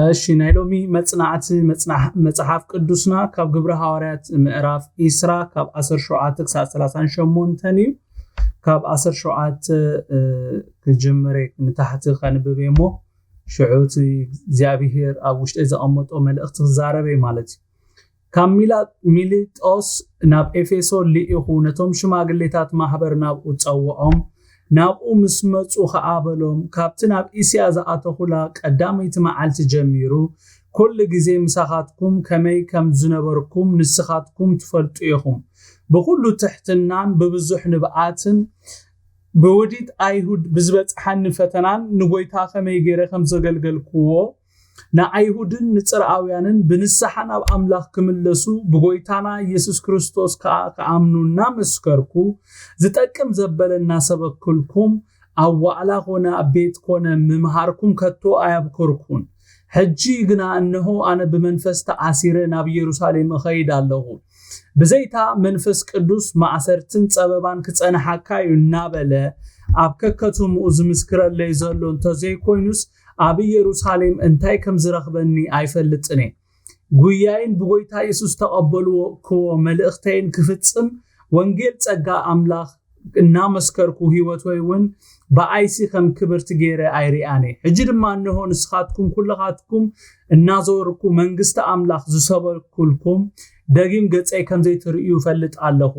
እሺ ናይሎሚ መጽናእቲ መጽሐፍ ቅዱስና ካብ ግብረ ሃዋርያት ምዕራፍ 10 ካብ 17 ክሳብ 38 እዩ ካብ 17 ክጅምር ንታሕቲ ከንብብ እሞ ሽዑት እግዚአብሔር ኣብ ውሽጢ ዘቐመጦ መልእኽቲ ዝዛረበ ማለት እዩ ካብ ሚሊጦስ ናብ ኤፌሶን ሊኢኹ ነቶም ሽማግሌታት ማህበር ናብኡ ፀውዖም ናብኡ ምስ መጹ ኸኣበሎም ካብቲ ናብ እስያ ዝኣተኹላ ቀዳመይቲ መዓልቲ ጀሚሩ ኩሉ ግዜ ምሳኻትኩም ከመይ ከም ዝነበርኩም ንስኻትኩም ትፈልጡ ኢኹም ብኩሉ ትሕትናን ብብዙሕ ንብዓትን ብውዲት ኣይሁድ ብዝበጽሐኒ ፈተናን ንጎይታ ከመይ ገይረ ከም ዘገልገልክዎ ንኣይሁድን ንጽርዓውያንን ብንስሓ ናብ ኣምላኽ ክምለሱ ብጎይታና ኢየሱስ ክርስቶስ ከኣምኑና መስከርኩ ዝጠቅም ዘበለና ሰበክልኩም ኣብ ዋዕላ ኮነ ኣብ ቤት ኮነ ምምሃርኩም ከቶ ኣያብክርኩን ሕጂ ግና እነሆ ኣነ ብመንፈስ ተኣሲረ ናብ ኢየሩሳሌም እኸይድ ኣለኹ ብዘይታ መንፈስ ቅዱስ ማዕሰርትን ጸበባን ክጸንሐካ እናበለ ኣብ ከከቱምኡ ዝምስክረለይ ዘሎ እንተዘይኮይኑስ ኣብ ኢየሩሳሌም እንታይ ከም ዝረኽበኒ ኣይፈልጥኔ ጉያይን ብጎይታ ኢየሱስ ተቐበልዎ ክዎ መልእኽተይን ክፍጽም ወንጌል ጸጋ ኣምላኽ እናመስከርኩ ህይወት ወይውን በኣይሲ ከም ክብርቲ ገይረ ኣይሪኣኔ ሕጂ ድማ እንሆ ንስኻትኩም ኩልኻትኩም እናዞርኩ መንግስቲ ኣምላኽ ዝሰበኩልኩም ደጊም ገጸይ ከም ዘይትርእዩ ፈልጥ ኣለኹ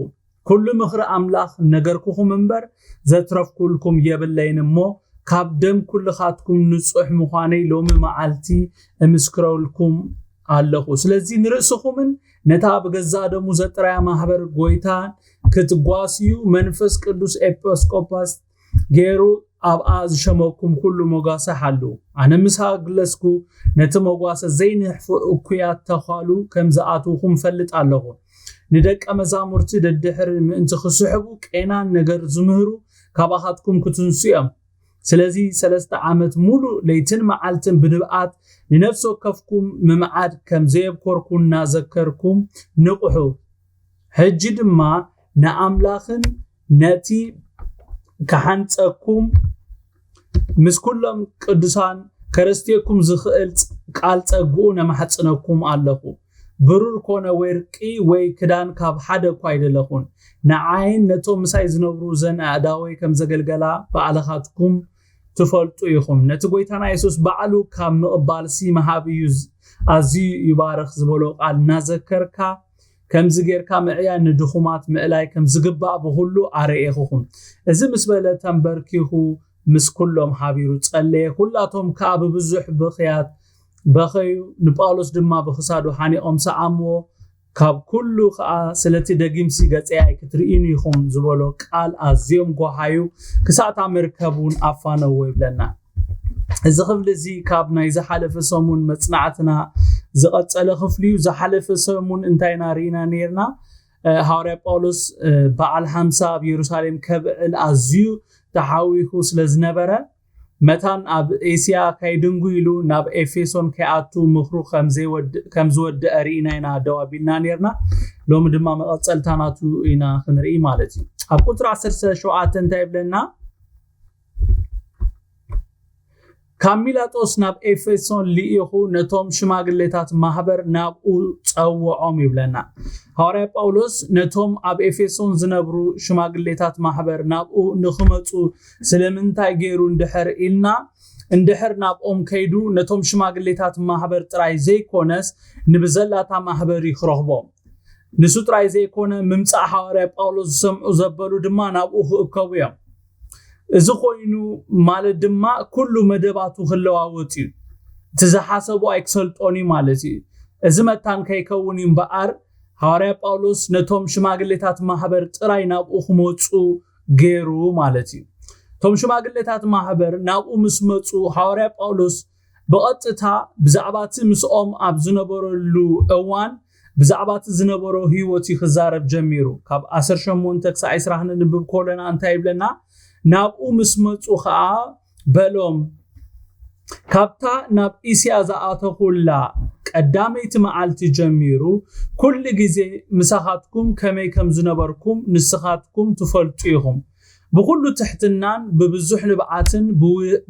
ኩሉ ምኽሪ ኣምላኽ ነገርኩኹም እምበር ዘትረፍኩልኩም የብለይን እሞ ካብ ደም ኩልኻትኩም ንጹሕ ምዃነይ ሎሚ መዓልቲ እምስክረውልኩም ኣለኹ ስለዚ ንርእስኹምን ነታ ብገዛ ደሙ ዘጥራያ ማህበር ጎይታ ክትጓስዩ መንፈስ ቅዱስ ኤጲስቆጶስ ገይሩ ኣብኣ ዝሸመኩም ኩሉ ሞጋሰ ሓሉ ኣነ ምሳግለስኩ ነቲ ሞጋሰ ዘይንሕፉ እኩያት ተኻሉ ከም ዝኣትውኹም ፈልጥ ኣለኹ ንደቀ መዛሙርቲ ደድሕር ምእንቲ ክስሕቡ ቄናን ነገር ዝምህሩ ካባኻትኩም ክትንስዮም ስለዚ 3 ዓመት ሙሉ ለይትን መዓልትን ብንብዓት ንነፍስ ወከፍኩም ምምዓድ ከም ዘየብኮርኩና ዘከርኩም ንቁሑ ሕጂ ድማ ንኣምላኽን ነቲ ከሓንፀኩም ምስ ኩሎም ቅዱሳን ከረስትየኩም ዝኽእል ቃል ጸጉኡ ነማሕጽነኩም ኣለኹ ብሩር ኮነ ወርቂ ወይ ክዳን ካብ ሓደ እኳ ኣይደለኹን ንዓይን ነቶም ምሳይ ዝነብሩ ዘን ኣእዳወይ ከም ዘገልገላ ባዕልኻትኩም ትፈልጡ ኢኹም ነቲ ጎይታና ኢየሱስ ባዕሉ ካብ ምቕባልሲ መሃብዩ ኣዝዩ ይባርኽ ዝበሎ ቃል እናዘከርካ ከምዚ ጌርካ ምዕያ ንድኹማት ምዕላይ ከም ዝግባእ ብሁሉ ኣርኤኹም እዚ ምስ በለ ተንበርኪኹ ምስ ኩሎም ሓቢሩ ጸለየ ኩላቶም ካብ ብዙሕ ብኽያት በኸዩ ንጳውሎስ ድማ ብኽሳዱ ሓኒኦም ሰዓምዎ ካብ ኩሉ ከዓ ስለቲ ደጊምሲ ገጸይ ክትርኢኑ ኢኹም ዝበሎ ቃል ኣዝዮም ጎሃዩ ክሳታ መርከቡን ኣፋነው ይብለና እዚ ክፍሊ እዚ ካብ ናይ ዝሓለፈ ሰሙን መጽናዕትና ዝቐጸለ ክፍሊ ዝሓለፈ ሰሙን እንታይና ሪኢና ነርና ሃዋርያ ጳውሎስ በዓል 50 ኣብ ኢየሩሳሌም ከብዕል ኣዝዩ ተሓዊኹ ስለዝነበረ መታን ኣብ ኤስያ ካይድንጉ ኢሉ ናብ ኤፌሶን ከኣቱ ምኽሩ ከም ዝወድእ ሪኢና ኢና ደዋቢልና ነርና ሎሚ ድማ መቐጸልታናቱ ኢና ክንርኢ ማለት እዩ ኣብ ቁጥሪ 17 እንታይ ይብለና ካብ ሚሊጦስ ናብ ኤፌሶን ሊኢኹ ነቶም ሽማግሌታት ማህበር ናብኡ ፀውዖም ይብለና ሃዋርያ ጳውሎስ ነቶም ኣብ ኤፌሶን ዝነብሩ ሽማግሌታት ማህበር ናብኡ ንኽመጹ ስለምንታይ ገይሩ እንድሕር ናብኦም ከይዱ ነቶም ሽማግሌታት ማህበር ጥራይ ዘይኮነስ ንብዘላታ ማህበር ይኽረኽቦም ንሱ ጥራይ ዘይኮነ ምምጻእ ሃዋርያ ጳውሎስ ዝሰምዑ ዘበሉ ድማ ናብኡ ክእከቡ እዮም እዚ ኮይኑ ማለት ድማ ኩሉ መደባቱ ክለዋወጥ እዩ ትዝሓሰቡ ኣይክሰልጦኒ ማለት እዩ እዚ መታን ከይከውን እምበኣር ሃዋርያ ጳውሎስ ነቶም ሽማግሌታት ማህበር ጥራይ ናብኡ ክመጹ ገይሩ ማለት እዩ ቶም ሽማግሌታት ማህበር ናብኡ ምስ መጹ ሃዋርያ ጳውሎስ ብቐጥታ ብዛዕባቲ ምስኦም ኣብ ዝነበረሉ እዋን ብዛዕባቲ ዝነበሮ ህይወት ክዛረብ ጀሚሩ ካብ 18 ክሳብ 20 ንብብ ኮለና እንታይ ይብለና ናብኡ ምስ መጹ ከዓ በሎም ካብታ ናብ እስያ ዝኣተኹላ ቀዳመይቲ መዓልቲ ጀሚሩ ኩሉ ግዜ ምሳኻትኩም ከመይ ከም ዝነበርኩም ንስኻትኩም ትፈልጡ ኢኹም ብኩሉ ትሕትናን ብብዙሕ ንብዓትን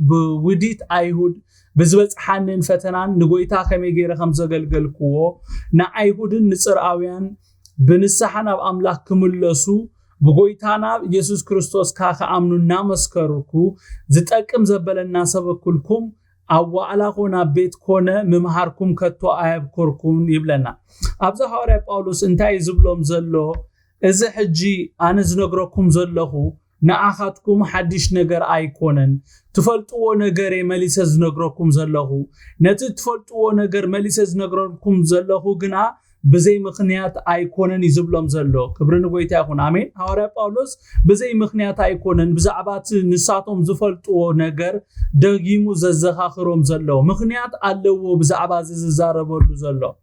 ብውዲት ኣይሁድ بزبصحنن فتنان نغويتا كمي غير خم زغلغلكو نايهودن نصراويان بنسحنا باملاك كملسو بغويتانا يسوع كريستوس كاخ امنونا مسكركو زطقم زبلنا سبكلكم أوعلاقنا بيت كونه ممهاركم كتو آيب كوركم يبلنا أبزا حواري باولوس انتاي زبلوم زلو إذا حجي أنا زنقركم زلوه نأخذكم حدش نجر أيكونن تفلتوا نجر مليس زنقركم زلوه نت تفلتوا نجر مليس زنقركم زلوه جنا بزي مخنيات أيكونن يزبلوم زلو كبرنا قويت يكون آمين حواري باولوس بزي مخنيات أيكونن بزعبات نساتهم زفلتوا نجر دغيمو ززخاخروم زلو مخنيات ألو بزعبات ززاربولو زلو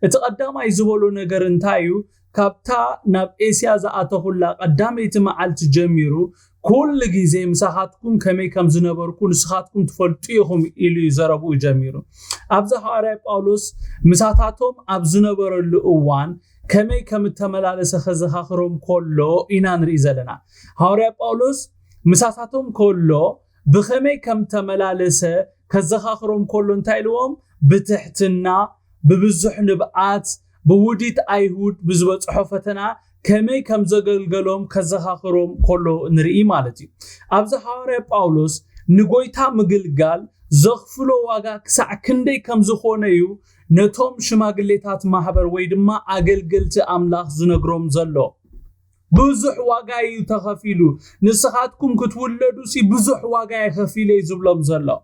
اتقدام يزبولو نجر انتايو كابتا ناب إسيا زعاتهولا قدام يتمعالت جميرو كل جيزي مساحاتكم كمي كم زنبركو نسخاتكم تفلتيهم إلي زربو جميرو أبزا حواري باولوس مساحاتهم أبزنبر اللقوان كمي كم التملالس خزخاخروم كله إنان ريزلنا حواري باولوس مساحاتهم كله بخمي كم تملالس خزخاخروم كله انتايلوهم بتحتنا ببزح نبقات بوديت أيهود بزبط حفتنا كمي كم زغلغلوم كزخاخروم كله نرئي مالتي أبزا حواري باولوس نغويتا مغلغال زخفلو واغا كسع كندي كم زخونيو نتوم شماغليتات محبر ويدما أغلغلت أملاخ زنقروم زلو بزح واغاي تخفيلو نسخاتكم كتولدو سي بزح واغاي خفيلي زبلوم زلو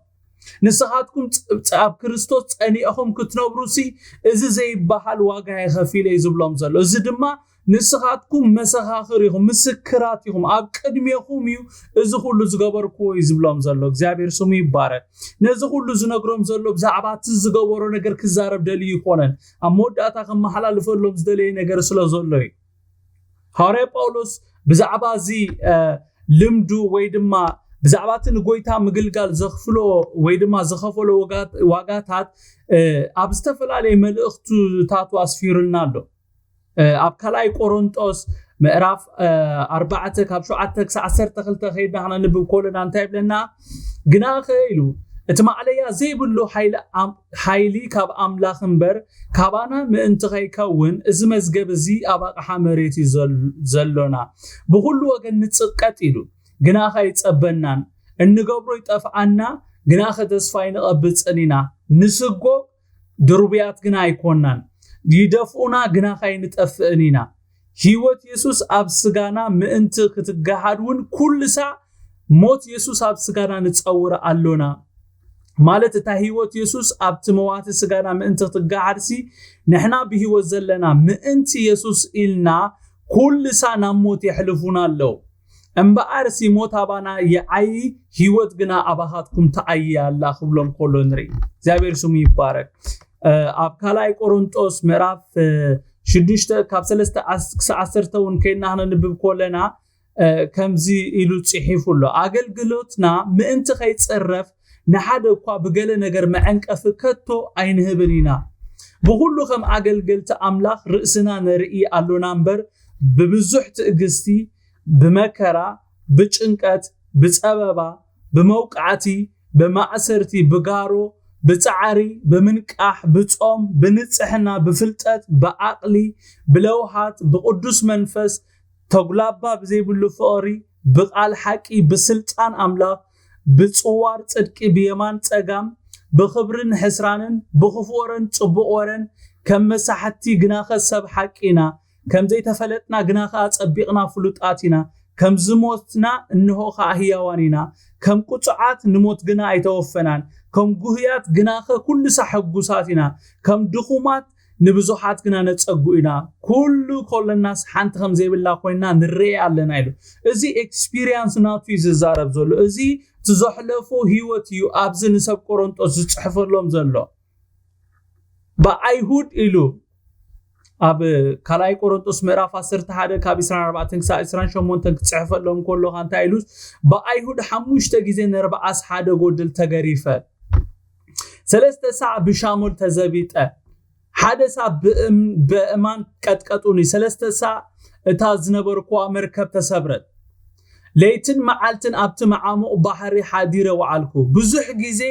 نسخاتكم اب كريستوس انيهم كتنبروسي ازي زي بحال واغاي خفيله يزبلوم زلو ازي دما نسخاتكم مسخاخريهم مسكراتيهم اب قدميهم يو ازي كله زغبركو يزبلوم زلو እግዚአብሔር ስሙ ይባረክ ነዚ ሁሉ ዝነግሮም ዘሎ ብዛዕባት ዝገበሮ ነገር ክዛረብ ደልዩ ይኮነን አሞዳታ ከመሐላልፈሎም ዝደለይ ነገር ስለዘሎይ ሃዋርያ ጳውሎስ ብዛዕባዚ ልምዱ ወይ ድማ بزعباتن غويتا مغلغال زخفلو ويدما زخفلو واغاتات ابستفلالي ملئختو تاتو اسفيرلنالو ابكلاي قرنطوس ምዕራፍ 4 ካብ 7 ክሳብ 12 ኸይድና ሐና ንብብ ኮለና እንታይ ብለና ግና ኸይሉ እቲ ማዕለያ ዘይብሉ ሓይሊ ካብ ኣምላኽ እምበር ካባና ምእንቲ ኸይከውን እዚ መዝገብ እዚ ኣብ ኣቕሓ መሬት ዘሎና ብኩሉ ወገን ንጽቀጥ ኢሉ ግና ኸይጸበናን እንገብሮ ይጠፍዓና ግና ኸተስፋይ ንቐብጽኒና ንስጎ ድርብያት ግና ኣይኮናን ይደፍኡና ግና ኸይንጠፍእኒና ህይወት ኢየሱስ ኣብ ስጋና ምእንቲ ክትጋሃድውን ኩልሳ ሞት ኢየሱስ ኣብ ስጋና ንጸውር ኣሎና ማለት እታ ህይወት ኢየሱስ ኣብ ትመዋት ስጋና ምእንቲ ክትጋሃድሲ ንሕና ብህይወት ዘለና ምእንቲ ኢየሱስ ኢልና ኩልሳ ናብ ሞት ይሕልፉና ኣለው እምበኣር ሲሞት አባና የአይ ህይወት ግና አባሃትኩም ተአያላ ክብሎም ኮሎ ንሪ እግዚአብሔር ስሙ ይባረክ ኣብ ካላይ ቆሮንጦስ ምዕራፍ 6 ካብ 3 10 ውን ከይና ሐና ንብብ ኮለና ከምዚ ኢሉ ጽሒፉሎ አገልግሎትና ምእንቲ ኸይጽረፍ ንሓደ እኳ ብገለ ነገር መዕንቀፍ ከቶ ኣይንህብኒና ብሁሉ ከም አገልግልቲ አምላኽ ርእስና ነርኢ ኣሎና እምበር ብብዙሕ ትዕግስቲ بمكرا بچنقت بصببا بموقعتي بمعسرتي بغارو بصعري بمنقاح بصوم بنصحنا بفلطت بعقلي بلوحات بقدوس منفس تغلابا بزيبلو فوري بقال حقي بسلطان املاك بصوار صدقي بيمان صغام بخبرن حسرانن بخفورن صبقورن كمسحتي غناخ سب حقينا كم زي تفلتنا جناخا أصبقنا فلوطاتنا كم زموتنا إنه خاهيوانينا كم قطعات نموت جنا يتوفنان كم جهيات جناخا كل سحقوساتنا كم دخومات نبزوحات جنا نتصقوينا كل الناس حنت خم زي بالله خوينا نري علينا يلو إزي experience ناتو يزارب زلو إزي تزحلفو هيوتيو أبزن سب قرنطوس تحفر لهم زلو بأيهود إلو أب كلاي قرنطوس ምዕራፍ 11 ካብ 24 ክሳብ 28 ክጽሕፈሎም ኮሎ ካንታ ኢሉስ በአይሁድ 5 ጊዜ ነርባዓስ ሓደ ጎድል ተገሪፈ 3 ሰዓት ብሻሞል ተዘቢጠ ሓደ ሰዓት በእማን ቀጥቀጡኒ 3 ሰዓት እታ ዝነበርኩ መርከብ ተሰብረት ለይትን መዓልትን ኣብቲ መዓሙቕ ባህሪ ሓዲረ ወዓልኩ ብዙሕ ጊዜ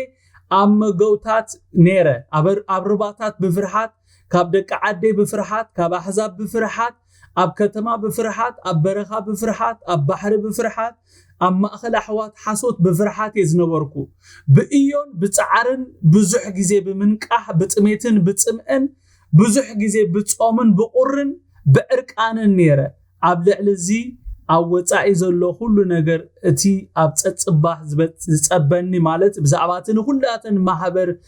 أمجوتات نيرة أبرباطات بفرحات كاب دك عدي بفرحات كاب أحزاب بفرحات أب كتما بفرحات أب برخا بفرحات أب بحر بفرحات أب مأخل أحوات حصوت بفرحات يزنوركو بإيون بتعرن بزح جزي بمنكح بتميتن بتمئن بزح جزي بتأمن بقرن بأرك آن النيرة أبلع لزي أو تعيز الله كل نجر أتي أبتصبح زبني مالت بزعباتن كلاتن محبر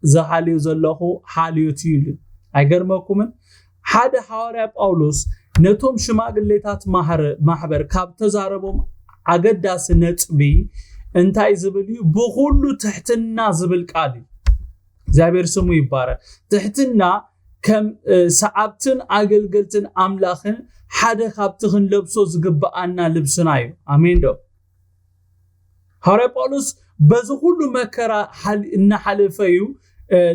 زحاليو زلله حاليو تيلو أجرمكم حدا حواري باولوس نتوم شماغليتات محبر كاب تزاربهم عقداس نتبي انتاي زبليو بغلو تحتنا زبل قالي زابير سمو يبارك تحتنا كم سعبتن عقلقلتن أملاخن حدا خابتخن لبسو زقبقانا لبسنايو امين دو حواري باولوس بزو كلو مكرا إن حلفيو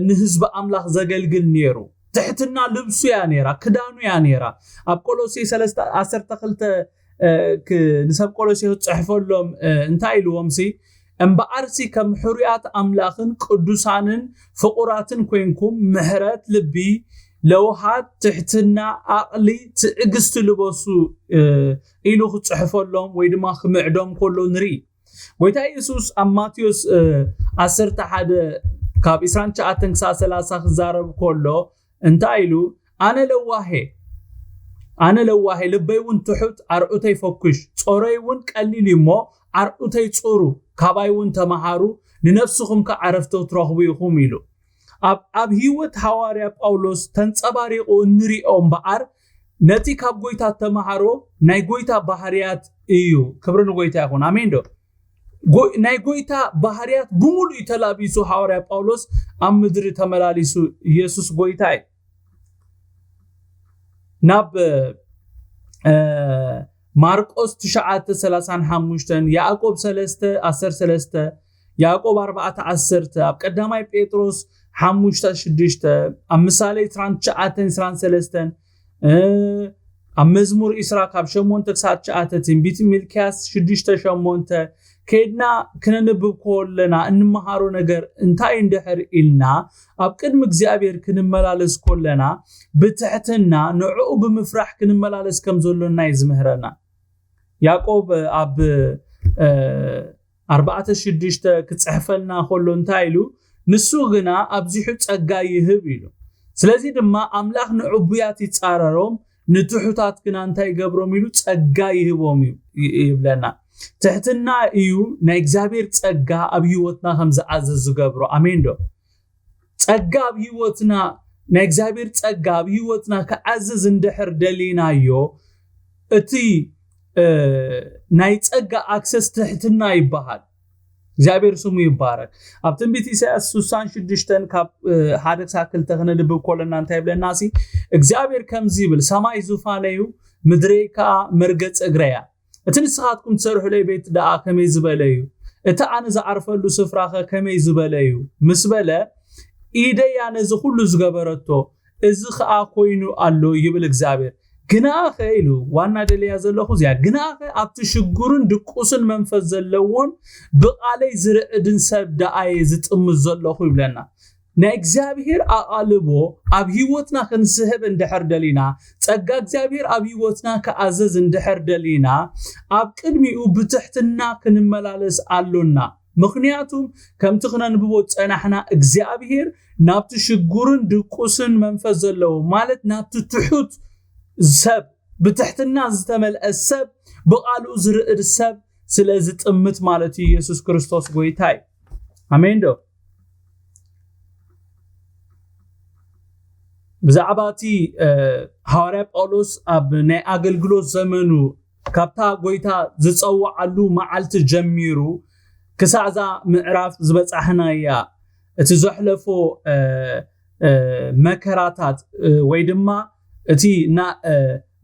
نهزب أملاخ زقلقل نيرو تحتنا لبسو يا نيرا كدانو يا نيرا اب كولوسي 13 نسب كولوسي تصحفوا لهم انتاي لومسي امبارسي كم حريات املاخن قدوسانن فقراتن كوينكم مهرات لبي لوحات تحتنا عقلي تقست لبسو إلو تصحفوا لهم ويدما خمعدهم كله نري ويتا يسوس ام ماتيوس 11 كاب إسران شاعتن كسا 30 خزارب كله انتايلو أنا لواهي لبيون تحت عرقوتي فوكش صوريون قليلي مو عرقوتي صورو كابايون تمهارو لنفسكم كعرفتو ترخبيكم يلو أب هيوت حواريا باولوس تنصباريقو نريقو مبعر نتي كاب غويتا تمهارو ناي غويتا بحريات ايو كبرن غويتا يكون امين دو ناي غويتا بحريات بمولو يتلابيسو حواريا باولوس ام مدري تملاليسو يسوس غويتاي ناب ماركوس 9:35 يعقوب 3:10 يعقوب 4:10 اب قداماي بيتروس 5:6 امثالي 9:23 مزمور إسراء كاب 8:9 تنبيت ملكياس 6:8 كيدنا كننبب كلنا انمهارو ነገር እንታይ እንደሕር ኢልና ኣብ ቅድሚ እግዚአብሔር ክንመላለስ كلنا بتحتنا ንዕኡ ብምፍራሕ ክንመላለስ ከም ዘሎና ይዝምህረና ያዕቆብ ኣብ 4:6 ክጽሕፈልና ከሎ እንታይ ኢሉ ንሱ ግና ኣብዚሑ ጸጋ ይህብ ኢሉ ስለዚህ ድማ ኣምላኽ ንዕቡያት ይጻረሮም ንትሑታት ግና እንታይ ይገብሮም ኢሉ ጸጋ ይህቦም ይብለና تحتنا ايو نا እግዚአብሔር ጸጋ ኣብ ህይወትና ከም ዝዓዘዝ ዝገብሮ አሜን ዶ ጸጋ ኣብ ህይወትና ና እግዚአብሔር ጸጋ ኣብ ህይወትና ከዓዘዝ እንድሕር ደሊናዮ እቲ ናይ ጸጋ አክሰስ ትሕትና ይባሃል እግዚአብሔር ስሙ ይባረክ ኣብ ትንቢት ኢሳይያስ 66 ካብ ሓደ ሳክል ተኸነድብ ኮለና እንታይ ብለናሲ እግዚአብሔር ከምዚ ይብል ሰማይ ዙፋነዩ ምድሬካ መርገጽ እግረያ እትንስኻትኩም ትሰርሑ ለይ ቤት ዳኣ ከመይ ዝበለዩ እታ ኣነ ዝዓርፈሉ ስፍራኸ ከመይ ዝበለዩ ምስበለ ኢደያ ነዚ ሁሉ ዝገበረቶ እዚ ኸኣ ኮይኑ ኣሎ ይብል እግዚአብሔር ግናኸ ኢሉ ዋና ደልያ ዘለኹ ዚያ ግናኸ ኣብቲ ሽጉርን ድቁስን መንፈስ ዘለዎን ብቃለይ ዝርዕድን ሰብ ዳኣየ ዝጥምዝ ዘለኹ ይብለና ናይ እግዚአብሔር ኣቃልቦ ኣብ ህይወትና ክንስህብ እንድሕር ደሊና ጸጋ እግዚአብሔር ኣብ ህይወትና ከኣዘዝ እንድሕር ደሊና ኣብ ቅድሚኡ ብትሕትና ክንመላለስ ኣሎና ምክንያቱም ከምቲ ክነንብቦ ጸናሕና እግዚአብሔር ናብቲ ሽጉርን ድቁስን መንፈስ ዘለዎ ማለት ናብቲ ትሑት ሰብ بتحتنا زتمل السب بقالو زرق السب سلازت امت مالتي يسوس كريستوس غويتاي امين دو بزعباتي حواري باولوس اب ناي اغلغلوت زمنو كابتا غويتا زصوعلو معلت جميرو كسازا معراف زبصحنايا اتزحلفو مكراتات ويدما اتي نا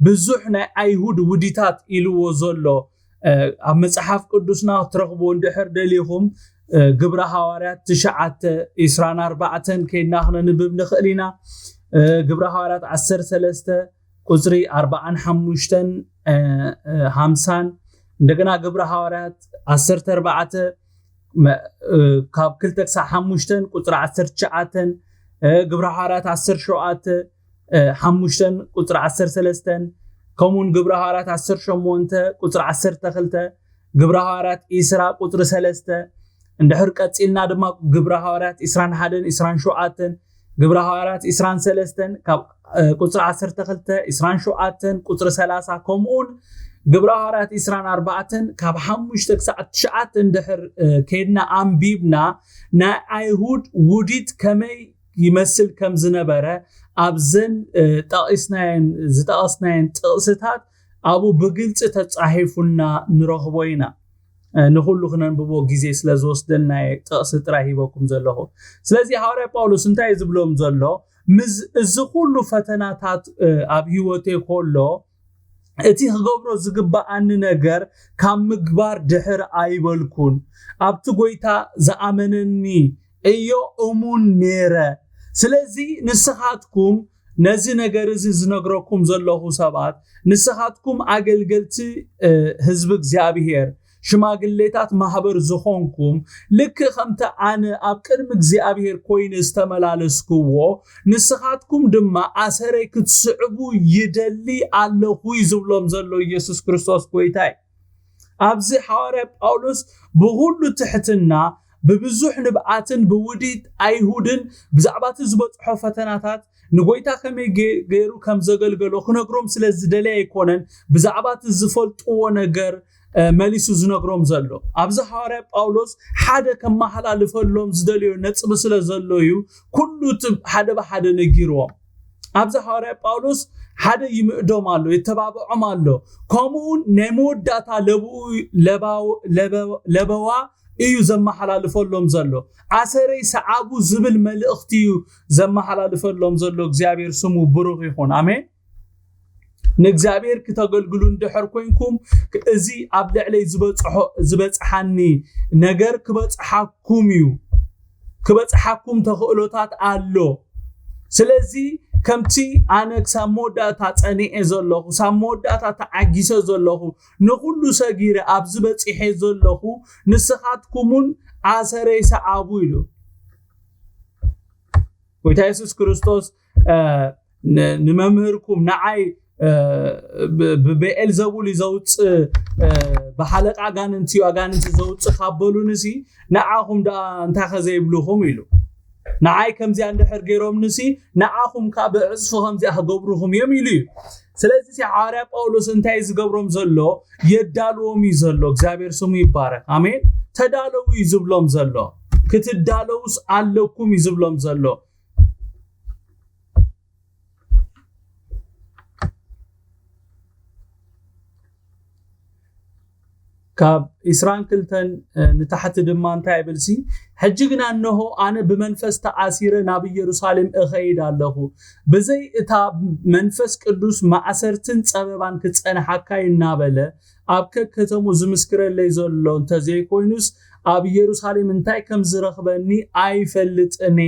بزحنا ايهود وديتات الو زلو اب مصحف قدسنا ترخبو اندحر دليهم غبره حواريات 9:24 كيدنا خنا نبب نخلينا غبره حواريات 10:3 قصري 45 50 እንደገና غبره حواريات 10:4 ካብ 2-5 ቁጥሪ 19 ግብረ ሃዋርያት 17 5 ቁጥሪ 13 ከምኡን ግብረ ሃዋርያት 18 ቁጥሪ 12 ግብረ ሃዋርያት 20 ቁጥሪ 3 እንድሕር ቀፂልና ድማ ግብረ ሃዋርያት 21 27 ግብረ ሃዋርያት 23 ካብ ቁጥሪ 12 27 ቁጥሪ 30 ከምኡን ግብረ ሃዋርያት 24 ካብ 5-9 እንድሕር ከይድና ኣንቢብና ናይ ኣይሁድ ውዲት ከመይ ይመስል ከም ዝነበረ ኣብዘን ዝጠቕስናየን ጥቕስታት ኣብኡ ብግልፂ ተጻሒፉልና ንረኽቦ ኢና ንኹሉ ክነንብቦ ግዜ ስለ ዝወስደልና ጥቕሲ ጥራይ ሂበኩም ዘለኹ ስለዚ ሃዋርያ ጳውሎስ እንታይ ዝብሎም ዘሎ እዚ ኩሉ ፈተናታት ኣብ ህይወተይ ከሎ እቲ ክገብሮ ዝግባኣኒ ነገር ካብ ምግባር ድሕር ኣይበልኩን ኣብቲ ጎይታ ዝኣመነኒ እዮ እሙን ነይረ ስለዚ ንስኻትኩም ነዚ ነገር እዚ ዝነግረኩም ዘለኹ ሰባት ንስኻትኩም ኣገልገልቲ ህዝቢ እግዚአብሔር ሽማግሌታት ማህበር ዝኾንኩም ልክ ከምተ ኣነ ኣብ ቅድሚ እግዚአብሔር ኮይነ ዝተመላለስክዎ ንስኻትኩም ድማ ኣሰረይ ክትስዕቡ ይደሊ ኣለኹ ይዝብሎም ዘሎ ኢየሱስ ክርስቶስ ጎይታይ ኣብዚ ሃዋርያ ጳውሎስ ብሁሉ ትሕትና ብብዙሕ ንብዓትን ብውዲት ኣይሁድን ብዛዕባቲ ዝበፅሖ ፈተናታት ንጎይታ ከመይ ገይሩ ከም ዘገልገሎ ክነግሮም ስለ ዝደለየ ኣይኮነን ብዛዕባቲ ዝፈልጥዎ ነገር መሊሱ ዝነግሮም ዘሎ ኣብዚ ሃዋርያ ጳውሎስ ሓደ ከመሓላልፈሎም ዝደልዮ ነጥብ ስለ ዘሎ እዩ ኩሉ ሓደ ብሓደ ነጊርዎም ኣብዚ ሃዋርያ ጳውሎስ ሓደ ይምዕዶም ኣሎ ይተባብዖም ኣሎ ከምኡን ናይ መወዳእታ ለበዋ እዩ ዘመሓላልፈሎም ዘሎ ኣሰረይ ሰዓቡ ዝብል መልእኽቲ እዩ ዘመሓላልፈሎም ዘሎ እግዚአብሔር ስሙ ብሩኽ ይኹን አሜን ንእግዚአብሔር ክተገልግሉ እንድሕር ኮይንኩም እዚ ኣብ ልዕለይ ዝበፅሓኒ ነገር ክበፅሓኩም እዩ ክበፅሓኩም ተኽእሎታት ኣሎ ስለዚ ከምቲ ኣነ ክሳብ መወዳእታ ፀኒዐ ዘለኹ ሳብ መወዳእታ ተዓጊሰ ዘለኹ ንኩሉ ሰጊረ ኣብ ዝበፂሐ ዘለኹ ንስኻትኩምን ኣሰረይ ሰዓቡ ኢሉ ጎይታ ኢየሱስ ክርስቶስ ንመምህርኩም ንዓይ ብቤኤልዘቡል ዘውፅእ ብሓለቃ ኣጋንንቲ ዘውፅእ ካበሉንሲ ንዓኹም ዳ እንታይ ከዘይብልኹም ኢሉ ንዓይ ከምዚያ እንድሕር ገይሮም ንሲ ንዓኹም ካብ ዕፅፉ ከምዚያ ክገብሩኹም እዮም ኢሉ ስለዚ ሃዋርያ ጳውሎስ እንታይ ዝገብሮም ዘሎ የዳልዎም እዩ ዘሎ እግዚአብሔር ስሙ ይባረክ አሜን ተዳለው እዩ ዝብሎም ዘሎ ክትዳለውስ ኣለኩም እዩ ዝብሎም ዘሎ ካብ ኢስራን ክልተን ንታሕቲ ድማ እንታይ ይብልሲ ሕጂ ግን ኣነሆ ኣነ ብመንፈስ ተኣሲረ ናብ ኢየሩሳሌም እኸይድ ኣለኹ ብዘይ እታ መንፈስ ቅዱስ ማዕሰርትን ፀበባን ክፀንሐካ ይናበለ ኣብ ከተሙ ዝምስክረለይ ዘሎ እንተዘይኮይኑስ ኣብ ኢየሩሳሌም እንታይ ከም ዝረኽበኒ ኣይፈልጥኒ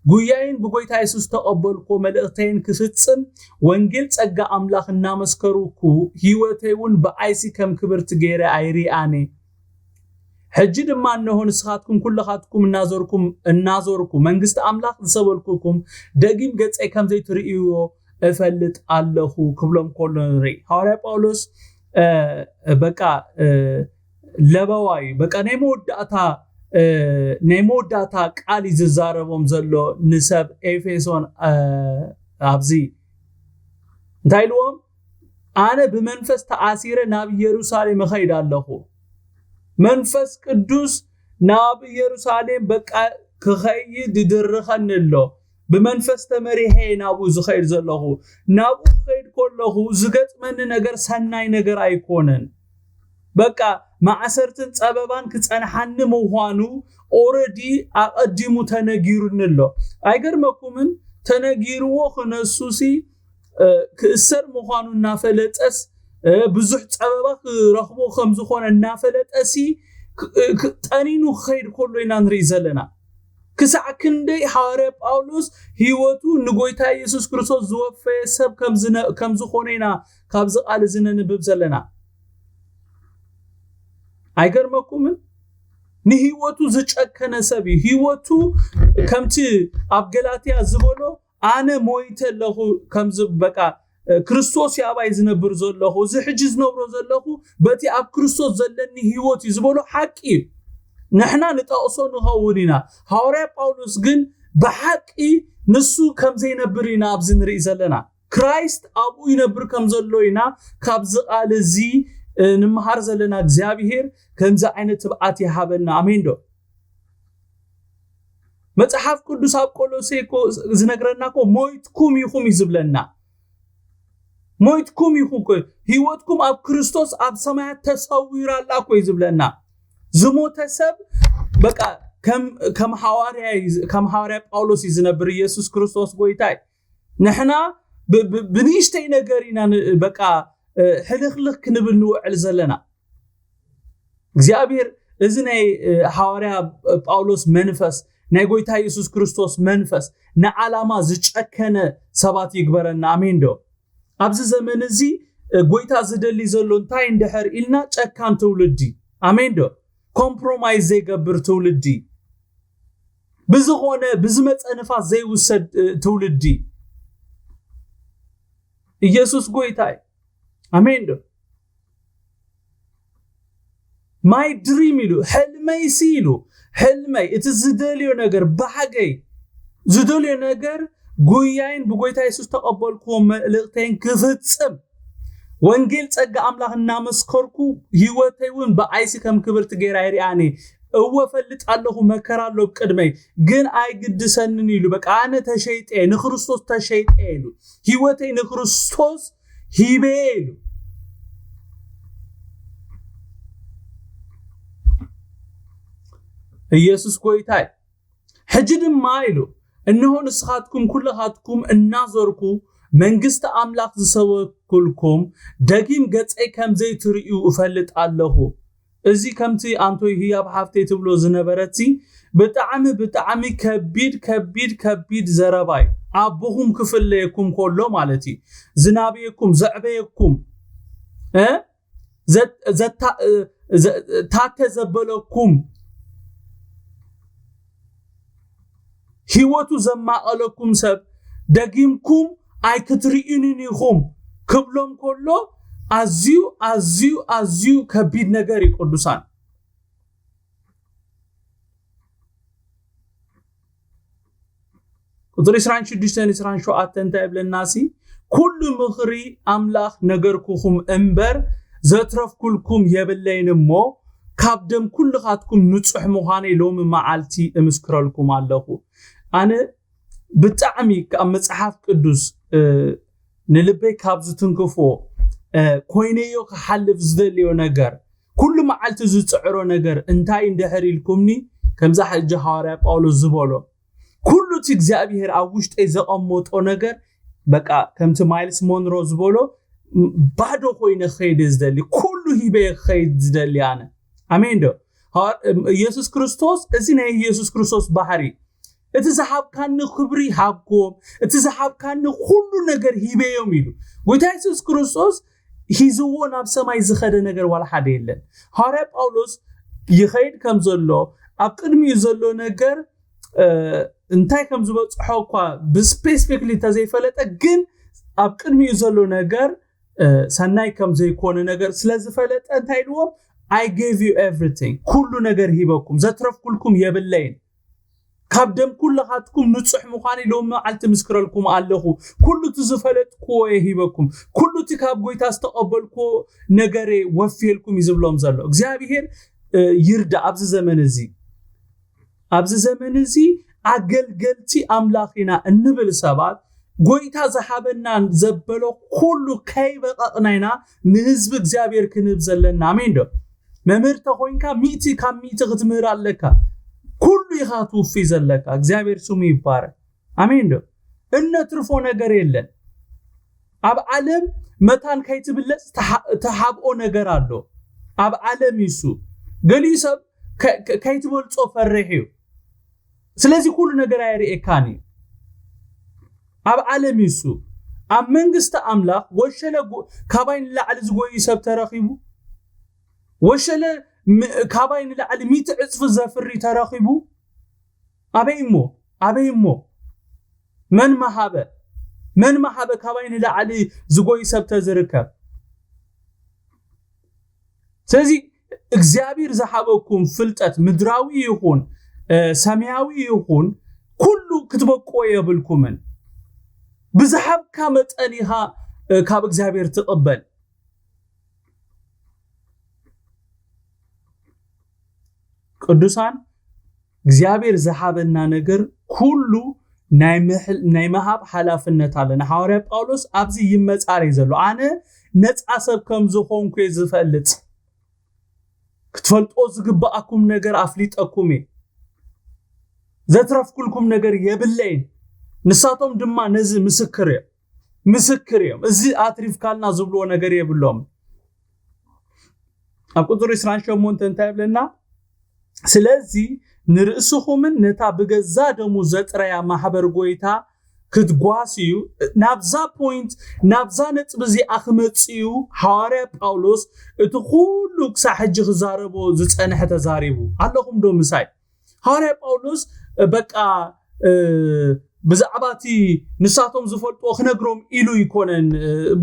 ጉያይን ብጎይታ ኢየሱስ ተቀበልኩ መልእክተይን ክፍጽም ወንጌል ጸጋ አምላክ እናመስከሩኩ ህይወቴውን በአይሲ ከም ክብርት ገይረ አይሪአኔ ሕጂ ድማ እነሆ ንስኻትኩም ኩልኻትኩም እናዞርኩ መንግስት አምላክ ዝሰበልኩኩም ደጊም ገጸይ ከም ዘይትርእይዎ እፈልጥ ኣለኹ ክብሎም ኮሎንሪ ሃዋርያ ጳውሎስ በቃ ለበዋይ በቃ ናይ መወዳእታ ቃል ይዛረቦም ዘሎ ንሰብ ኤፌሶን ኣብዚ እንታይ ኢልዎም ኣነ ብመንፈስ ተኣሲረ ናብ ኢየሩሳሌም እኸይድ ኣለኹ መንፈስ ቅዱስ ናብ ኢየሩሳሌም በቃ ክኸይድ ይድርኸንሎ ብመንፈስ ተመሪሄ ናብኡ ዝኸይድ ዘለኹ ናብኡ ክኸይድ ከለኹ ዝገጥመኒ ነገር ሰናይ ነገር ኣይኮነን በቃ ማዕሰርትን ፀበባን ክፀንሐኒ ምዃኑ ኦሬዲ ኣቀዲሙ ተነጊሩንሎ ኣይገርመኩምን ተነጊርዎ ክነሱሲ ክእሰር ምዃኑ እናፈለጠስ ብዙሕ ፀበባ ክረኽቦ ከም ዝኾነ እናፈለጠሲ ጠኒኑ ክኸይድ ከሎ ኢና ንርኢ ዘለና ክሳዕ ክንደይ ሃዋርያ ጳውሎስ ህይወቱ ንጎይታ ኢየሱስ ክርስቶስ ዝወፈየ ሰብ ከም ዝኾነ ኢና ካብዚ ቃል ዝነንብብ ዘለና ኣይገርመኩምን ንህይወቱ ዝጨከነ ሰብ ህይወቱ ከምቲ ኣብ ገላትያ ዝበሎ ኣነ ሞይተ ለኹ ከምዝ በቃ ክርስቶስ ያባይ ዝነብር ዘለኹ ዝሕጂ ዝነብሮ ዘለኹ በቲ ኣብ ክርስቶስ ዘለኒ ህይወት ዝበሎ ሓቂ ንሕና ንጠቕሶ ንኸውን ኢና ሃዋርያ ጳውሎስ ግን ብሓቂ ንሱ ከም ዘይነብር ኢና ኣብዚ ንርኢ ዘለና ክራይስት ኣብኡ ይነብር ከም ዘሎ ኢና ካብዚ ቃል እዚ ንምሃር ዘለና እግዚአብሔር ከምዚ ዓይነት ትብዓት ይሃበና ኣሜን ዶ መጽሓፍ ቅዱስ ኣብ ቆሎሴ ዝነግረናኮ ሞይትኩም ይኹም ይዝብለና ሞይትኩም ይኹም ህይወትኩም ኣብ ክርስቶስ ኣብ ሰማያት ተሰዊራላኮ ይዝብለና ዝሞተ ሰብ በቃ ከም ሃዋርያ ጳውሎስ ዝነብር ኢየሱስ ክርስቶስ ጎይታይ ንሕና ብንእሽተይ ነገር ኢና በቃ ሕልኽልኽ ክንብል ንውዕል ዘለና እግዚአብሔር እዚ ናይ ሃዋርያ ጳውሎስ መንፈስ ናይ ጎይታ ኢየሱስ ክርስቶስ መንፈስ ንዓላማ ዝጨከነ ሰባት ይግበረና አሜን ዶ ኣብዚ ዘመን እዚ ጎይታ ዝደሊ ዘሎ እንታይ እንድሕር ኢልና ጨካን ትውልዲ አሜን ዶ ኮምፕሮማይዝ ዘይገብር ትውልዲ ብዝኾነ ብዝመፀንፋት ዘይውሰድ ትውልዲ ኢየሱስ ጎይታይ አሜን ዶ ማይ ድሪም ኢሉ ሕልመይ ሲሉ ሕልመይ እቲ ዝደልዮ ነገር ባሕገይ ዝደልዮ ነገር ጉያይን ብጎይታ ኢየሱስ ተቀበልኩ መልእክተይን ክፍጽም ወንጌል ጸጋ አምላኽ እናመስከርኩ ህይወተይውን በአይሲ ከም ክብርት ጌራ ይርአኒ እወፈልጥ ኣለኹ መከራሎ ቅድመይ ግን አይግድሰንን ኢሉ በቃ አነ ተሸይጤ ንክርስቶስ ተሸይጤ ኢሉ ህይወተይ ንክርስቶስ ሂቤ ኢሉ ኢየሱስ ጎይታይ ሕጂ ድማ ኢሉ እነሆ ንስኻትኩም ኩልኻትኩም እናዞርኩ መንግስት አምላኽ ዝሰበኩልኩም ደጊም ገጸይ ከም ዘይትርእዩ እፈልጥ ኣለኹ እዚ ከምቲ አንቶይ ህያብ ሓፍቴ ትብሎ ዝነበረቲ ብጣዕሚ ከቢድ ዘረባይ አቦኹም ክፍለየኩም ኮሎ ማለቲ ዝናብየኩም ዘዕበየኩም ታተዘበለኩም ህይወቱ ዘማቀለኩም ሰብ ደጊምኩም አይ ክትሪኡንን ይኹም ክብሎም ኮሎ አዝዩ ከቢድ ነገር ይቅዱሳን ቁጥር 26-27 እንታይብለናሲ ኩሉ ምኽሪ አምላኽ ነገርኩኹም እንበር ዘትረፍኩልኩም የብለይንሞ ካብደም ኩልኻትኩም ንጹሕ ምዃነይ ሎሚ መዓልቲ እምስክረልኩም ኣለኹ አነ ብጣዕሚ ካብ መጽሓፍ ቅዱስ ንልበይ ካብ ዝትንክፎ ኮይነዮ ክሓልፍ ዝደልዮ ነገር ኩሉ መዓልቲ ዝጽዕሮ ነገር እንታይ እንድሕር ኢልኩምኒ ከምዛ ሕጂ ሃዋርያ ጳውሎስ ዝበሎ ኩሉ እቲ እግዚአብሔር ኣብ ውሽጠይ ዘቐመጦ ነገር በቃ ከምቲ ማይልስ ሞንሮ ዝበሎ ባዶ ኮይነ ኸይድ ዝደሊ ኩሉ ሂበ ኸይድ ዝደሊ ኣነ አሜን ዶ ኢየሱስ ክርስቶስ እዚ ናይ ኢየሱስ ክርስቶስ ባህሪ እቲ ዝሃብካኒ ክብሪ ሃብኩም እቲ ዝሃብካኒ ኩሉ ነገር ሂበዮም ኢሉ ጎይታ ኢየሱስ ክርስቶስ ሂዝዎ ናብ ሰማይ ዝኸደ ነገር ዋላ ሓደ የለን ሃዋርያ ጳውሎስ ይኸይድ ከም ዘሎ ኣብ ቅድሚኡ ዘሎ ነገር እንታይ ከም ዝበጽሖ እኳ ብስፔሲፊክሊ ተዘይፈለጠ ግን ኣብ ቅድሚኡ ዘሎ ነገር ሰናይ ከም ዘይኮነ ነገር ስለዝፈለጠ እንታይ ኢልዎም I gave you everything ኩሉ ነገር ሂበኩም ዘትረፍኩልኩም የብለይን ካብደም ኩልኻትኩም ንጹሕ ምዃን ኢሎም መዓልቲ ምስክረልኩም ኣለኹ ኩሉ ዝፈለጥኩ ሂበኩም ኩሉ ካብ ጎይታ ዝተቀበልኩ ነገሬ ወፍየልኩም ይዝብሎም ዘሎ እግዚአብሔር ይርዳ ኣብዚ ዘመን እዚ አገልገልቲ አምላኺና እንብል ሰባት ጎይታ ዝሃበና ዘበሎ ኩሉ ከይበቀቅናይና ንህዝብ እግዚአብሔር ክንብ ዘለና አሜን ዶ መምህር ተኾይንካ ሚእቲ ካብ ሚእቲ ክትምህር ኣለካ ኩሉ ይኻትውፊ ዘለካ እግዚአብሔር ስሙ ይባረክ አሜን ዶ እነትርፎ ነገር የለን ኣብ ዓለም መታን ከይትብለጽ ተሃብኦ ነገር አሎ ኣብ ዓለም ይሱ ገሊኡ ሰብ ከይትበልጾ ፈርሕዩ ስለዚህ ኩሉ ነገር አይርኤካኒ ኣብ ዓለም ይሱ ኣብ መንግስት አምላኽ ወሸለ ካባይን ላዕል ዝጎይ ሰብ ተረኺቡ ወሸለ ካባይን ለዓሊ 100 ዕጽፍ ዘፍሪ ተረኺቡ ኣበይሞ መን መሃበ ካባይን ለዓሊ ዝጎይ ሰብ ተዝርከብ ስለዚ እግዚአብሔር ዝሃበኩም ፍልጠት ምድራዊ ይኹን ሰማያዊ ይኹን ኩሉ ክትበቆ የብልኩምን ብዝሃብካ መጠኒኻ ካብ እግዚአብሔር ትቀበል ቅዱሳን እግዚአብሔር ዝሃበና ነገር ኩሉ ናይ መሃብ ሓላፍነት ኣለና ሃዋርያ ጳውሎስ ኣብዚ ይመጻር ዘሎ ኣነ ነፃ ሰብ ከም ዝኾንኩ ዝፈልጥ ክትፈልጦ ዝግባኣኩም ነገር ኣፍሊጠኩም ዘትረፍኩልኩም ነገር የብለይን ንሳቶም ድማ ነዚ ምስክር እዮም እዚ ኣትሪፍካልና ዝብልዎ ነገር የብሎም ኣብ ቁጥር 28 እንታይ ብለና ስለዚ ንርእስኹምን ነታ ብገዛ ደሙ ዘጥረያ ማሕበር ጎይታ ክትጓስዩ ናብዛ ፖይንት ናብዛ ነጥብ እዚ ኣኽመጽዩ ሃዋርያ ጳውሎስ እቲ ኩሉ ክሳብ ሕጂ ክዛረቦ ዝጸንሐ ተዛሪቡ ኣለኹም ዶ ምሳይ ሃዋርያ ጳውሎስ በቃ ብዛዕባቲ ንሳቶም ዝፈልጥዎ ክነግሮም ኢሉ ይኮነን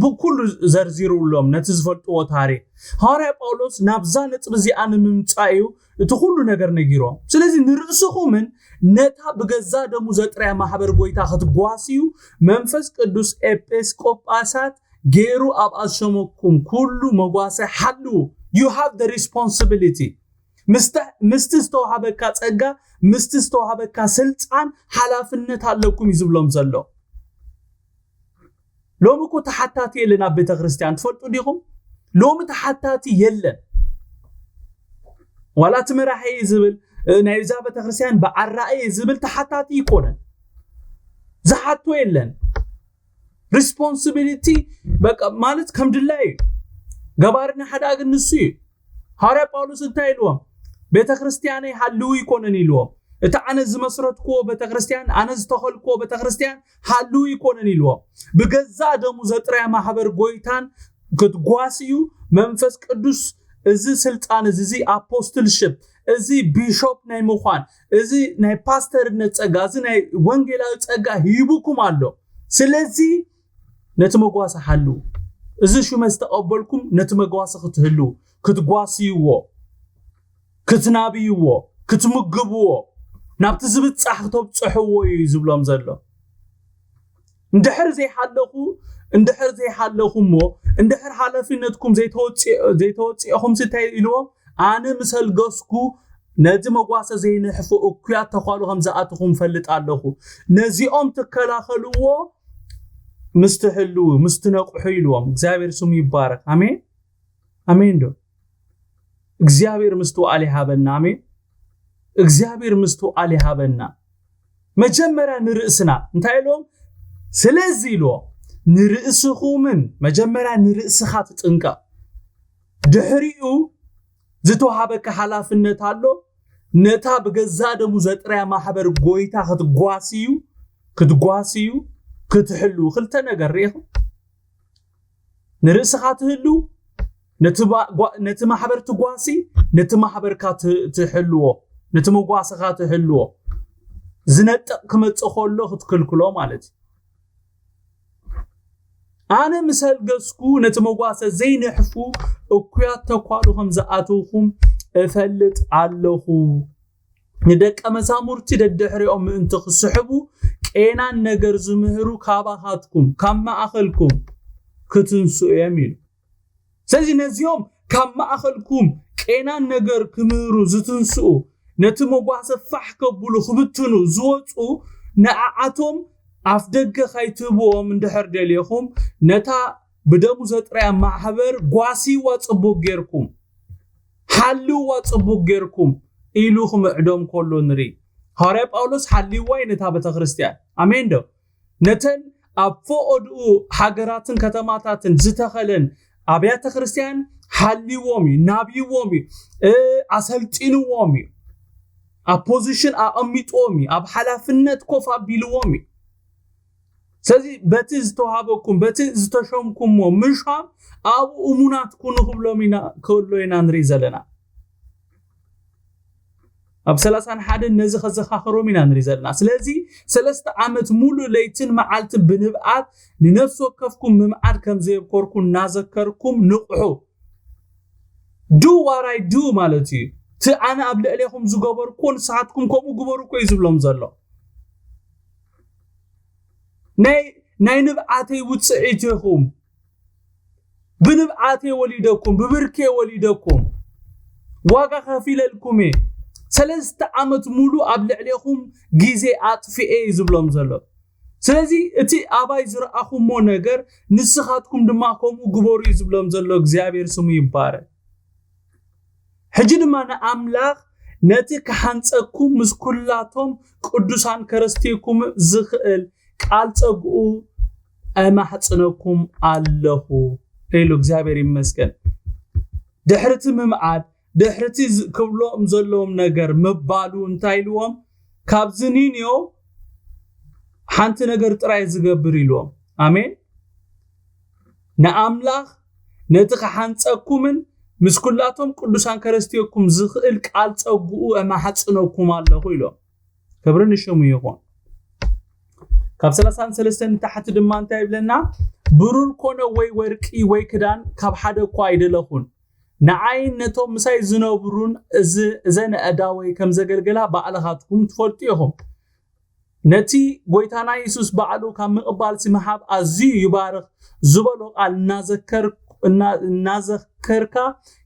ብኩሉ ዘርዚሩሎም ነቲ ዝፈልጥዎ ታሪክ ሃዋርያ ጳውሎስ ናብዛ ነጥብ እዚ ንምምጻዩ እቲ ሁሉ ነገር ነጊሮም ስለዚ ንርእስኹምን ነታ ብገዛ ደሙ ዘጥረያ ማሕበር ጎይታ ክትጓስዩ መንፈስ ቅዱስ ኤጲስቆጶሳት ገይሩ ኣብ ኣሸመኩም ኩሉ መጓሰ ሓሉ you have the responsibility ምስትስተውሃበካ ጸጋ ምስትስተውሃበካ ስልጣን ሓላፍነት ኣለኩም ይዝብሎም ዘሎ ሎሚ እኮ ተሓታቲ የለን ኣብ ቤተ ክርስቲያን ትፈልጡ ዲኹም ሎሚ ተሓታቲ የለን ወላ ትመራሒ ዝብል ናይ ዛ ቤተ ክርስቲያን በዓራኤ ዝብል ተሓታቲ ይኮነን ዝሓቶ የለን responsibility በቃ ማለት ከም ድላይ ገባርና ሓዳግ ንሱ ሃዋርያ ጳውሎስ እንታይ ኢልዎም ቤተ ክርስቲያን ሃልው ይኮነን ኢልዎም እቲ ኣነ ዝመስረትኮ ቤተ ክርስቲያን ኣነ ዝተኸልኮ ቤተ ክርስቲያን ሃልው ይኮነን ኢልዎም ብገዛ ደሙ ዘጥረያ ማሕበር ጎይታን ክትጓስዩ መንፈስ ቅዱስ እዚ ስልጣን እዚ አፖስትልሺፕ እዚ ቢሾፕ ናይ ምዃን እዚ ናይ ፓስተርነት ጸጋ እዚ ናይ ወንጌላዊ ጸጋ ሂቡኩም ኣሎ ስለዚ ነቲ መጓሳ ሓሉ እዚ ሹመስ ተቀበልኩም ነቲ መጓሳ ክትህሉ ክትጓስይዎ ክትናብይዎ ክትምግብዎ ናብቲ ዝብጻሕ ተብጽሕዎ ይዝብሎም ዘሎ እንድሕር ዘይሓለኹሞ እንድሕር ሓላፍነትኩም ዘይተወጽእኹም ስታይ ኢልዎም ኣነ ምሰልገስኩ ነዚ መጓሰ ዘይንሕፉ እኩያት ተኻሉ ከም ዝኣትኹም ፈልጥ ኣለኹ ነዚኦም ተከላኸልዎ ምስትህሉ ምስትነቅሑ ኢልዎም እግዚአብሔር ስሙ ይባረክ አሜን አሜን ዶ እግዚአብሔር ምስቱ አሊሃበና አሜን እግዚአብሔር ምስቱ አሊሃበና መጀመሪያ ንርእስና እንታይ ኢሎም ስለዚህ ኢልዎም ንርእስኹምን መጀመሪያ ንርእስኻ ትጥንቃ ድሕሪኡ ዝተዋሃበካ ሓላፍነት ኣሎ ነታ ብገዛ ደሙ ዘጥረያ ማሕበር ጎይታ ክትጓስዩ ክትሕሉ ክልተ ነገር ሪኢኹም ንርእስኻ ትህሉ ነቲ ማሕበር ትጓሲ ነቲ ማሕበርካ ትሕልዎ ነቲ መጓስኻ ትሕልዎ ዝነጥቕ ክመጽእ ከሎ ክትክልክሎ ማለት ኣነ ምሰልገስኩ ነቲ መጓሰ ዘይንሕፉ እኩያት ተኳሉ ከም ዝኣትውኹም እፈልጥ ኣለኹ ንደቀ መዛሙርቲ ደድሕሪኦም ምእንቲ ክስሕቡ ቄናን ነገር ዝምህሩ ካባኻትኩም ካብ ማእኸልኩም ክትንስኡዮም ኢሉ ስለዚ ነዚኦም ካብ ማእኸልኩም ቄናን ነገር ክምህሩ ዝትንስኡ ነቲ መጓሰ ፋሕ ከብሉ ክብትኑ ዝወፁ ንዓዓቶም ኣፍ ደገ ካይትብዎም እንድሕር ደልየኹም ነታ ብደሙ ዘጥረያ ማሕበር ጓሲዋ ጽቡቅ ጌርኩም ሓልዋ ጽቡቅ ጌርኩም ኢሉ ክምዕዶም ከሎ ንርኢ ሃዋርያ ጳውሎስ ሓልዋይ ነታ ቤተ ክርስቲያን አሜን ዶ ነተን ኣብ ፎኦድኡ ሃገራትን ከተማታትን ዝተኸለን ኣብያተ ክርስቲያን ሓልዎም ናብይዎም ኣሰልጢንዎም ኣብ ፖዚሽን ኣቐሚጦም ኣብ ሓላፍነት ኮፍ ኣቢልዎም ስለዚ በቲ ዝተዋሃበኩም በቲ ዝተሾምኩሞ ምሻም ኣብ እሙናት ኩኑ ክብሎም ኢና ንርኢ ዘለና ኣብ 31 ነዚ ከዘኻኽሮም ኢና ንርኢ ዘለና ስለዚ 3 ዓመት ሙሉ ለይትን መዓልትን ብንብዓት ንነፍስ ወከፍኩም ምምዓት ከም ዘይብኮርኩም እናዘከርኩም ንቕሑ do what I do ማለት እዩ ቲ ኣነ ኣብ ልዕሌኹም ዝገበርኩ ንስሓትኩም ከምኡ ግበሩ እኮ እዩ ዝብሎም ዘሎ ናይ ንብዓተይ ውፅኢት ኢኹም ብንብዓተይ ወሊደኩም ብብርኬ ወሊደኩም ዋጋ ከፊለልኩም 3 ዓመት ሙሉ ኣብ ልዕሌኹም ግዜ ኣጥፊኤ ዝብሎም ዘሎ ስለዚ እቲ ኣባይ ዝረኣኹሞ ነገር ንስኻትኩም ድማ ከምኡ ግበሩ ዝብሎም ዘሎ እግዚአብሔር ስሙ ይባረክ ሕጂ ድማ ንኣምላኽ ነቲ ከሓንፀኩም ምስ ኩላቶም ቅዱሳን ከረስቲኩም ዝኽእል ቃል ፀጉኡ ኣማሕፅነኩም ኣለኹ ኢሉ እግዚአብሔር ይመስገን ድሕርቲ ምምዓድ ድሕርቲ ክብሎም ዘለዎም ነገር መባሉ እንታይ ኢልዎም ካብዝኒንዮ ሓንቲ ነገር ጥራይ ዝገብር ኢልዎም ኣሜን ንኣምላኽ ነቲ ከሓንፀኩምን ምስ ኩላቶም ቅዱሳን ከረስቲኩም ዝኽእል ቃል ፀጉኡ ኣማሕፅነኩም ኣለኹ ኢሎም ክብሪ ንሽሙ ይኹን ካብ 33 ንታሕቲ ድማ እንታይ ይብለና ብሩር ኮነ ወይ ወርቂ ወይ ክዳን ካብ ሓደ እኳ አይደለኹን ንዓይን ነቶም ምሳይ ዝነብሩን እዘን ኣዳወይ ከም ዘገልገላ ባዕልኻትኩም ትፈልጡ ኢኹም ነቲ ጎይታና ኢየሱስ ባዕሉ ካብ ምቕባል ሲመሓብ ኣዝዩ ይባርኽ ዝበሎ ቃል እናዘከርካ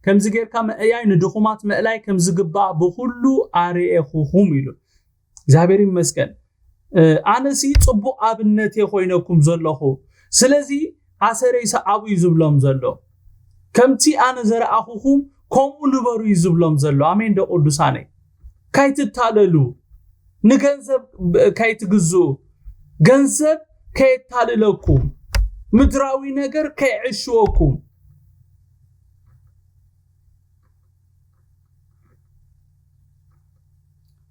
ከም ዝጌርካ ምእያይ ንድኹማት ምእላይ ከም ዝግባእ ብኩሉ ኣርኤኹም ኢሉ እግዚአብሔር ይመስገን ኣነሲ ጽቡቕ ኣብነት ኮይነኩም ዘለኹ ስለዚ ኣሰረይ ሰዓቡ ይዝብሎም ዘሎ ከምቲ ኣነ ዘረኣኹም ከምኡ ንበሩ ይዝብሎም ዘሎ ኣሜን ደ ቅዱሳነ ካይትታለሉ ንገንዘብ ካይትግዝኡ ገንዘብ ከይታለለኩም ምድራዊ ነገር ከይዕሽወኩም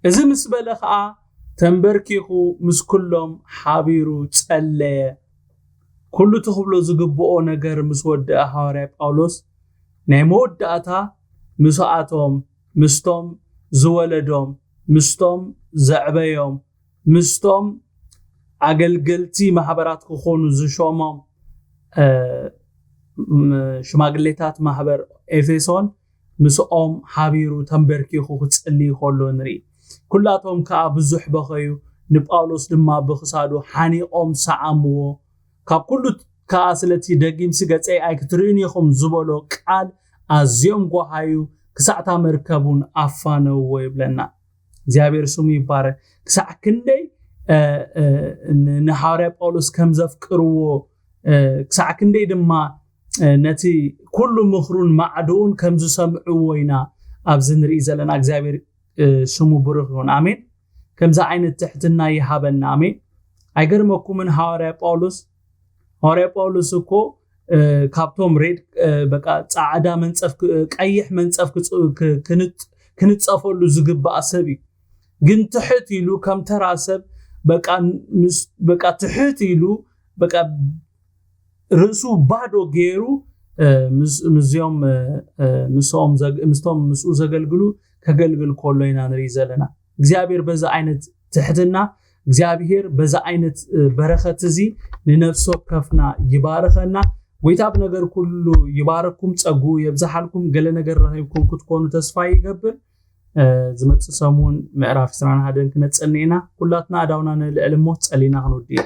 እዚ ምስ በለ ከዓ ተንበርኪኹ ምስ ኩሎም ሓቢሩ ጸለየ ኩሉ ትኽብሎ ዝግብኦ ነገር ምስ ወድአ ሃዋርያ ጳውሎስ ናይ መወዳእታ ምስኣቶም ምስቶም ዝወለዶም ምስቶም ዘዕበዮም ምስቶም ኣገልገልቲ ማሕበራት ክኾኑ ዝሾሞም ሽማግሌታት ማሕበር ኤፌሶን ምስኦም ሓቢሩ ተንበርኪኹ ክጽልይ ከሎ ንርኢ ኩላቶም ከዓ ብዙሕ በኸዩ ንጳውሎስ ድማ ብኽሳዱ ሓኒቆም ሰዓምዎ ካብ ኩሉ ከዓ ስለቲ ደጊም ስገፀይ ኣይክትርኢን ኢኹም ዝበሎ ቃል ኣዝዮም ጓሃዩ ክሳዕታ መርከቡን ኣፋነውዎ ይብለና እግዚአብሔር ስሙ ይባረክ ክሳዕ ክንደይ ንሐዋርያ ጳውሎስ ከም ዘፍቅርዎ ክሳዕ ክንደይ ድማ ነቲ ኩሉ ምኽሩን ማዕዱን ከም ዝሰምዕዎ ኢና ኣብዚ ንርኢ ዘለና እግዚአብሔር ስሙ ብሩኽ ይሁን አሜን ከምዛ ዓይነት ትሕትና ይሃበና አሜን ኣይገርመኩምን ሃዋርያ ጳውሎስ እኮ ካብቶም ሬድ በቃ ጻዕዳ መንጸፍ ቀይሕ መንጸፍ ክንጸፈሉ ዝግባእ ሰብ ግን ትሕት ኢሉ ከም ተራሰብ በቃ ትሕት ኢሉ በቃ ርእሱ ባዶ ገይሩ ምስኡ ዘገልግሉ ከገልግል ኮሎ ኢና ንርኢ ዘለና እግዚአብሔር በዛ ዓይነት ትሕትና እግዚአብሔር በዛ ዓይነት በረኸት እዚ ንነፍስ ወከፍና ይባረኸና ወይታ ብነገር ኩሉ ይባረኩም ጸጉ የብዛሓልኩም ገለ ነገር ረኺብኩም ክትኮኑ ተስፋ ይገብር ዝመጽእ ሰሙን ምዕራፍ 21 ክነጽንይና ኩላትና ኣዳውና ንልዕል ሞት ጸሊና ክንውድይ